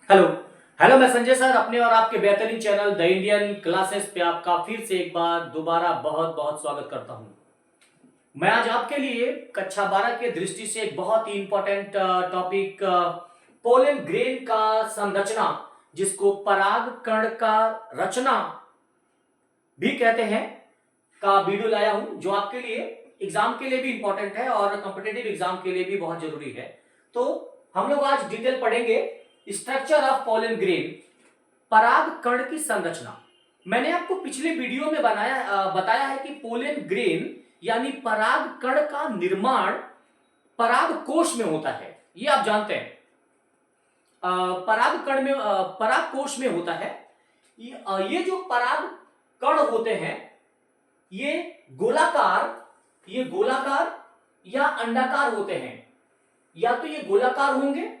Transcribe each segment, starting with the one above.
Hello. Hello, मैं Sanjay sir अपने और आपके बेहतरीन चैनल द इंडियन क्लासेस पे आपका फिर से एक बार दोबारा बहुत बहुत स्वागत करता हूं। मैं आज आपके लिए कक्षा 12 के दृष्टि से एक बहुत ही इंपॉर्टेंट टॉपिक पोलन ग्रेन का संरचना, जिसको पराग कण का रचना भी कहते हैं, का वीडियो लाया हूं, जो आपके लिए एग्जाम के लिए भी इंपॉर्टेंट है और कॉम्पिटेटिव एग्जाम के लिए भी बहुत जरूरी है। तो हम लोग आज डिटेल पढ़ेंगे स्ट्रक्चर ऑफ पोलन ग्रेन, पराग कण की संरचना। मैंने आपको पिछले वीडियो में बताया है कि पोलन ग्रेन यानी पराग कण का निर्माण पराग कोश में होता है। ये आप जानते हैं, पराग कण में पराग कोश में होता है। ये जो पराग कण होते हैं, ये गोलाकार ये गोलाकार या अंडाकार होते हैं। या तो ये गोलाकार होंगे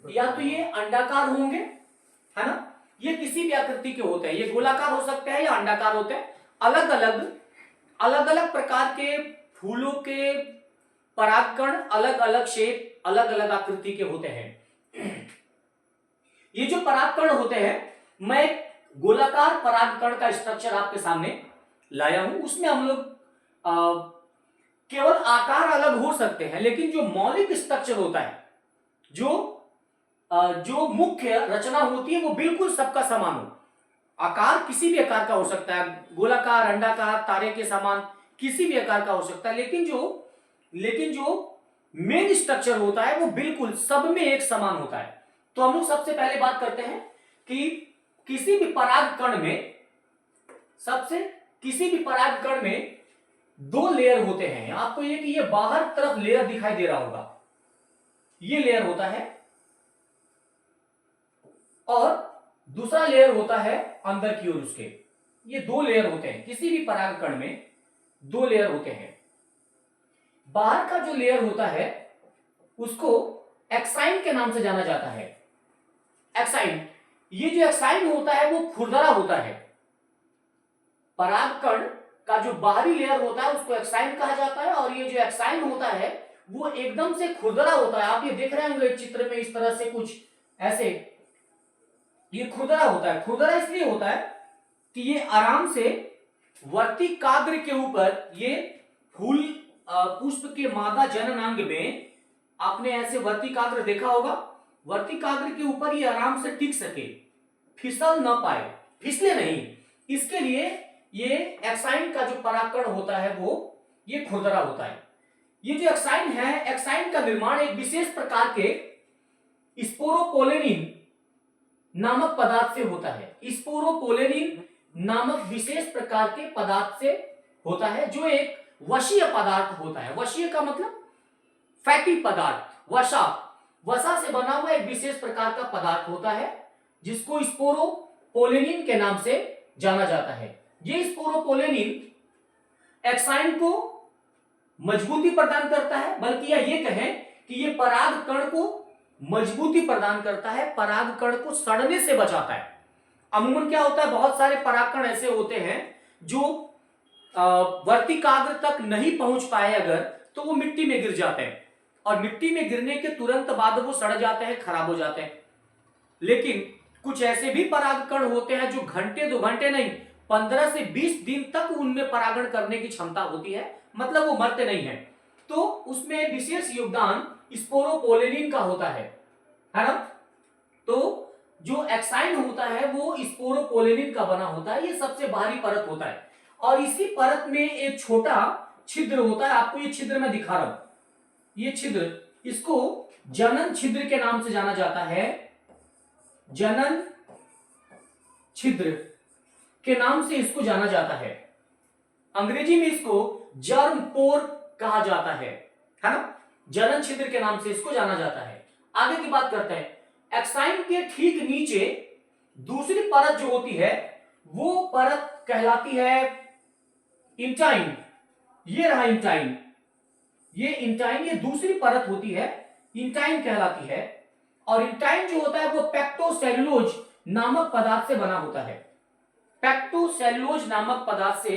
या तो ये अंडाकार होंगे, है ना। ये किसी भी आकृति के होते हैं, ये गोलाकार हो सकते हैं या अंडाकार होते हैं। अलग अलग प्रकार के फूलों के परागकण अलग अलग शेप, अलग अलग आकृति के होते हैं। ये जो परागकण होते हैं, मैं गोलाकार परागकण का स्ट्रक्चर आपके सामने लाया हूं। उसमें हम लोग केवल आकार अलग हो सकते हैं, लेकिन जो मौलिक स्ट्रक्चर होता है, जो मुख्य रचना होती है, वो बिल्कुल सबका समान हो। आकार किसी भी आकार का हो सकता है, गोलाकार, अंडाकार, तारे के समान किसी भी आकार का हो सकता है, लेकिन जो मेन स्ट्रक्चर होता है वो बिल्कुल सब में एक समान होता है। तो हम लोग सबसे पहले बात करते हैं कि किसी भी परागकण में दो लेयर होते हैं। आपको ये बाहर तरफ लेयर दिखाई दे रहा होगा, ये लेयर होता है, और दूसरा लेयर होता है अंदर की ओर उसके। ये दो लेयर होते हैं, किसी भी परागकण में दो लेयर होते हैं। बाहर का जो लेयर होता है उसको एक्साइन के नाम से जाना जाता है। एक्साइन, ये जो एक्साइन होता है वो खुरदरा होता है। परागकण का जो बाहरी लेयर होता है उसको एक्साइन कहा जाता है, और ये जो एक्साइन होता है वो एकदम से खुरदरा होता है। आप ये देख रहे होंगे चित्र में, इस तरह से कुछ ऐसे ये खुरदरा होता है। खुरदरा इसलिए होता है कि ये आराम से वर्तिकाग्र के ऊपर, ये फूल पुष्प के मादा जननांग में आपने ऐसे वर्तिकाग्र देखा होगा, वर्तिकाग्र के ऊपर ये आराम से टिक सके, फिसल ना पाए, फिसले नहीं, इसके लिए ये एक्साइन का जो परागकण होता है वो ये खुरदरा होता है। ये जो एक्साइन है, एक्साइन का निर्माण एक विशेष प्रकार के स्पोरोपोलेनिन नामक पदार्थ से होता है। स्पोरोपोलेनिन नामक विशेष प्रकार के पदार्थ से होता है, जो एक वशीय पदार्थ होता है। वशीय का मतलब फैटी पदार्थ, वसा से बना हुआ एक विशेष प्रकार का पदार्थ होता है, जिसको स्पोरोपोलेनिन के नाम से जाना जाता है। ये स्पोरोपोलेनिन एक्साइन को मजबूती प्रदान करता है, बल्कि ये कहें कि ये परागकण को मजबूती प्रदान करता है, परागकण को सड़ने से बचाता है। अमूमन क्या होता है, बहुत सारे परागकण ऐसे होते हैं जो वर्तिकाग्र तक नहीं पहुंच पाए अगर, तो वो मिट्टी में गिर जाते हैं, और मिट्टी में गिरने के तुरंत बाद वो सड़ जाते हैं, खराब हो जाते हैं। लेकिन कुछ ऐसे भी परागकण होते हैं जो घंटे 2 घंटे नहीं, 15 से 20 दिन तक उनमें परागण करने की क्षमता होती है, मतलब वो मरते नहीं है। तो उसमें विशेष योगदान स्पोरोपोलेनिन का होता है ना। तो जो एक्साइन होता है वो स्पोरोपोलेनिन का बना होता है, ये सबसे बाहरी परत होता है, और इसी परत में एक छोटा छिद्र होता है। आपको ये छिद्र मैं दिखा रहा हूं, ये छिद्र, इसको जनन छिद्र के नाम से जाना जाता है। जनन छिद्र के नाम से इसको जाना जाता है। अंग्रेजी में इसको जर्म पोर कहा जाता है ना। जनन छिद्र के नाम से इसको जाना जाता है। आगे की बात करते हैं। एक्साइन के ठीक नीचे दूसरी परत जो होती है, वो परत कहलाती है इंटाइन। ये रहा इंटाइन, ये इंटाइन, ये दूसरी परत होती है, इंटाइन कहलाती है। और इंटाइन जो होता है वो पेक्टोसेलुलोज नामक पदार्थ से बना होता है। पेक्टोसेलुलोज नामक पदार्थ से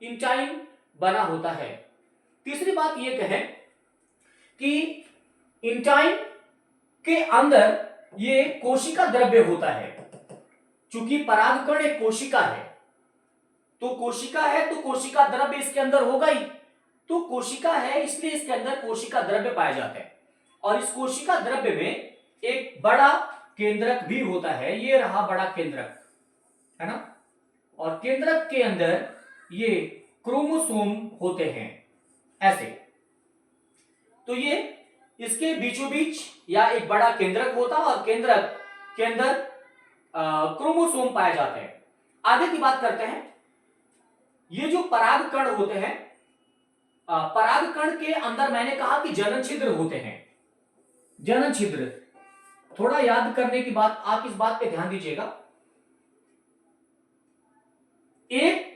इंटाइन बना होता है। तीसरी बात यह कहें कि इंटाइन के अंदर ये कोशिका द्रव्य होता है। चूंकि परागकण एक कोशिका है, तो कोशिका है तो कोशिका द्रव्य इसके अंदर होगा ही। तो कोशिका है इसलिए इसके अंदर कोशिका द्रव्य पाए जाते हैं। और इस कोशिका द्रव्य में एक बड़ा केंद्रक भी होता है। ये रहा बड़ा केंद्रक, है ना। और केंद्रक के अंदर ये क्रोमोसोम होते हैं ऐसे। तो ये इसके बीचों बीच या एक बड़ा केंद्रक होता है और केंद्रक के अंदर क्रोमोसोम पाए जाते हैं। आगे की बात करते हैं। ये जो परागकण होते हैं, परागकण के अंदर मैंने कहा कि जनन छिद्र होते हैं। जनन छिद्र थोड़ा याद करने की बात, आप इस बात पे ध्यान दीजिएगा। एक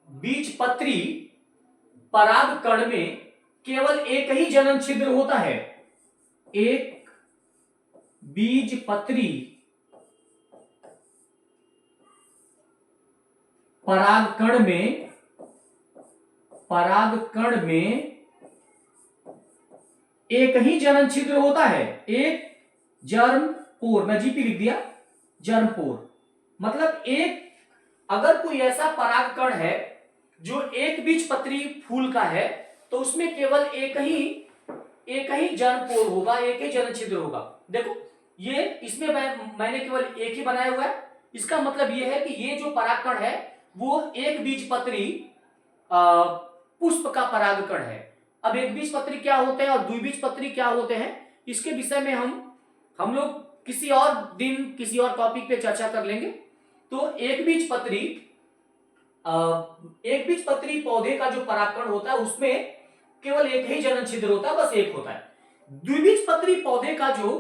बीजपत्री परागकण में केवल एक ही जनन छिद्र होता है। एक बीजपत्री परागकण में एक ही जनन छिद्र होता है, एक जर्म पोर। मैं जीपी लिख दिया, जर्म पोर। मतलब एक, अगर कोई ऐसा परागकण है जो एक बीजपत्री फूल का है, तो उसमें केवल एक ही जर्म पोर होगा, एक ही जनन छिद्र होगा। देखो ये इसमें मैंने केवल एक ही बनाया हुआ है। इसका मतलब यह है कि ये जो परागकण है वो एक बीजपत्री पुष्प का परागकण है। अब एक बीजपत्री क्या होते हैं और द्विबीजपत्री क्या होते हैं, इसके विषय में हम लोग किसी और दिन किसी और टॉपिक पे चर्चा कर लेंगे। तो एक बीजपत्री पौधे का जो परागकण होता है उसमें केवल एक ही जनन छिद्र होता है, बस एक होता है। द्विबीजपत्री पौधे का जो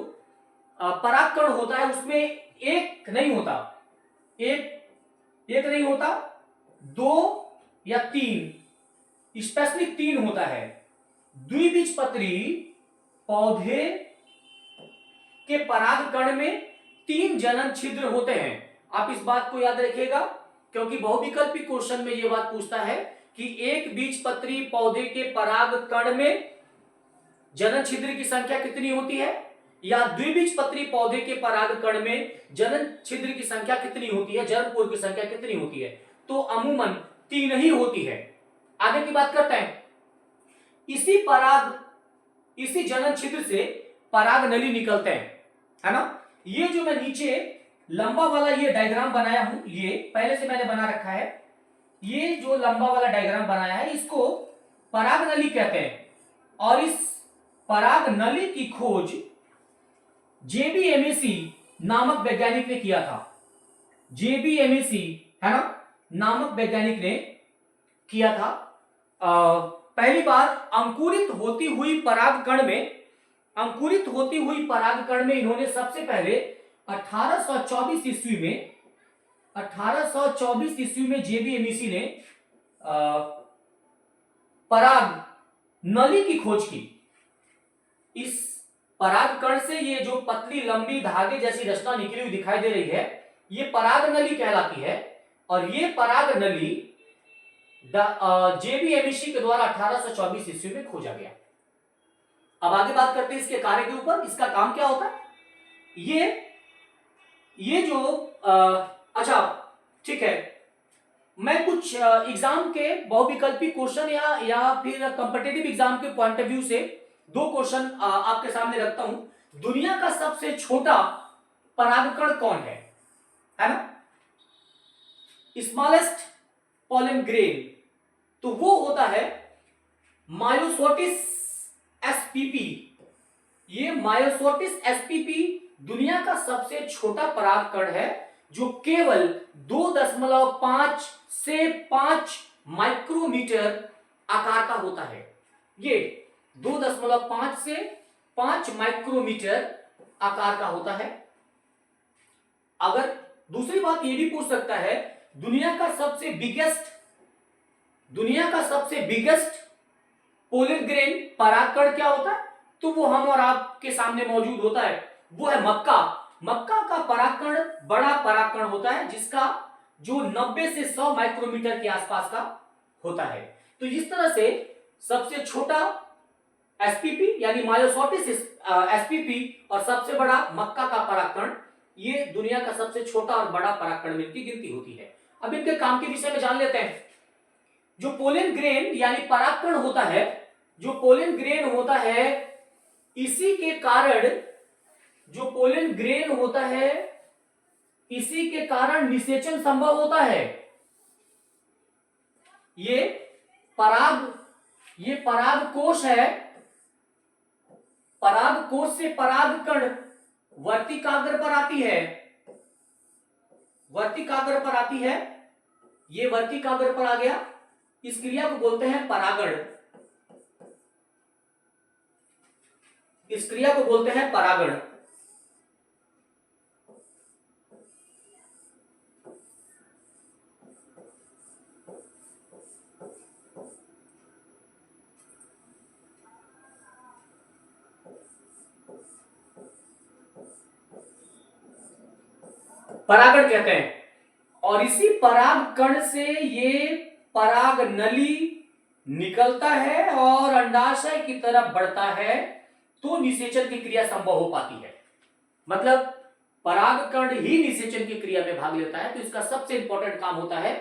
परागकण होता है उसमें एक नहीं होता, एक नहीं होता, दो या तीन, स्पेशली तीन होता है। द्विबीजपत्री पौधे के परागकण में तीन जनन छिद्र होते हैं। आप इस बात को याद रखिएगा, क्योंकि बहुविकल्पी क्वेश्चन में यह बात पूछता है कि एक बीजपत्री पौधे के परागकण में जनन छिद्र की संख्या कितनी होती है, या द्विबीजपत्री पौधे के परागकण में जनन छिद्र की संख्या कितनी होती है, जर्मपोर की संख्या कितनी होती है। तो अमूमन तीन ही होती है। आगे की बात करते हैं। इसी जनन छिद्र से पराग नली निकलते हैं, है ना। ये जो मैं नीचे लंबा वाला ये डायग्राम बनाया हूं, ये पहले से मैंने बना रखा है। ये जो लंबा वाला डायग्राम बनाया है इसको पराग नली कहते हैं। और इस पराग नली की खोज जेबीएमएसी नामक वैज्ञानिक ने किया था। जेबीएमएसी, है ना, नामक वैज्ञानिक ने किया था। पहली बार अंकुरित होती हुई परागकण में इन्होंने सबसे पहले 1824 ईस्वी में जेबीएमएसी ने पराग नली की खोज की। इस परागकण से ये जो पतली लंबी धागे जैसी रचना निकली हुई दिखाई दे रही है, ये पराग नली कहलाती है। और ये पराग नली जेबीएमएसी के द्वारा 1824 ईस्वी में खोजा गया। अब आगे बात करते हैं इसके कार्य के ऊपर। इसका काम क्या होता है, ये जो अच्छा ठीक है, मैं कुछ एग्जाम के बहुविकल्पी क्वेश्चन या फिर कॉम्पिटिटिव एग्जाम के पॉइंट ऑफ व्यू से दो क्वेश्चन आपके सामने रखता हूं। दुनिया का सबसे छोटा परागकण कौन है ना, स्मॉलेस्ट पॉलन ग्रेन, तो वो होता है मायोसोटिस एसपीपी। ये मायोसोटिस एसपीपी दुनिया का सबसे छोटा परागकण है, जो केवल 2.5 से 5 माइक्रोमीटर आकार का होता है। ये 2.5 से 5 माइक्रोमीटर आकार का होता है। अगर दूसरी बात ये भी पूछ सकता है, दुनिया का सबसे बिगेस्ट पोलन ग्रेन परागकण क्या होता है, तो वो हम और आपके सामने मौजूद होता है, वो है मक्का। मक्का का परागकण बड़ा परागकण होता है, जिसका जो 90 से 100 माइक्रोमीटर के आसपास का होता है। तो इस तरह से सबसे छोटा एसपीपी यानी मायोसोटिस एसपीपी और सबसे बड़ा मक्का का परागकण, ये दुनिया का सबसे छोटा और बड़ा परागकण में इनकी गिनती होती है। अब इनके काम के विषय में जान लेते हैं। जो पोलन ग्रेन यानी परागकण होता है, जो पोलन ग्रेन होता है, इसी के कारण, जो पोलन ग्रेन होता है, इसी के कारण निषेचन संभव होता है। ये पराग कोश है, पराग कोश से परागकण वर्तिकाग्र पर आती है, वर्तिकाग्र पर आती है, ये वर्तिकाग्र पर आ गया, इस क्रिया को बोलते हैं परागण, इस क्रिया को बोलते हैं परागण। परागण कहते हैं। और इसी पराग कण से ये पराग नली निकलता है और अंडाशय की तरफ बढ़ता है, तो निषेचन की क्रिया संभव हो पाती है। मतलब पराग कण ही निषेचन की क्रिया में भाग लेता है, तो इसका सबसे इंपॉर्टेंट काम होता है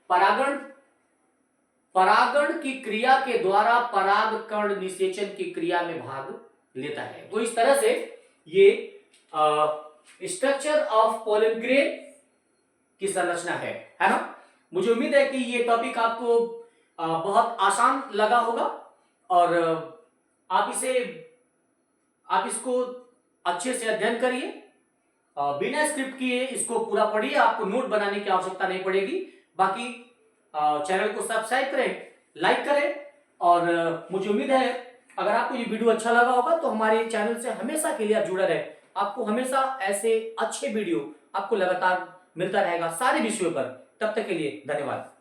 परागण। परागण की क्रिया के द्वारा पराग कण निषेचन की क्रिया में भाग लेता है। तो इस तरह से ये स्ट्रक्चर ऑफ पोलन ग्रेन की संरचना है ना। मुझे उम्मीद है कि ये टॉपिक आपको बहुत आसान लगा होगा और आप इसको अच्छे से अध्ययन करिए, बिना स्क्रिप्ट किए इसको पूरा पढ़िए, आपको नोट बनाने की आवश्यकता नहीं पड़ेगी। बाकी चैनल को सब्सक्राइब करें, लाइक करें, और मुझे उम्मीद है अगर आपको ये वीडियो अच्छा लगा होगा तो हमारे चैनल से हमेशा के लिए आप जुड़े रहे। आपको हमेशा ऐसे अच्छे वीडियो आपको लगातार मिलता रहेगा सारे विषयों पर। तब तक के लिए धन्यवाद।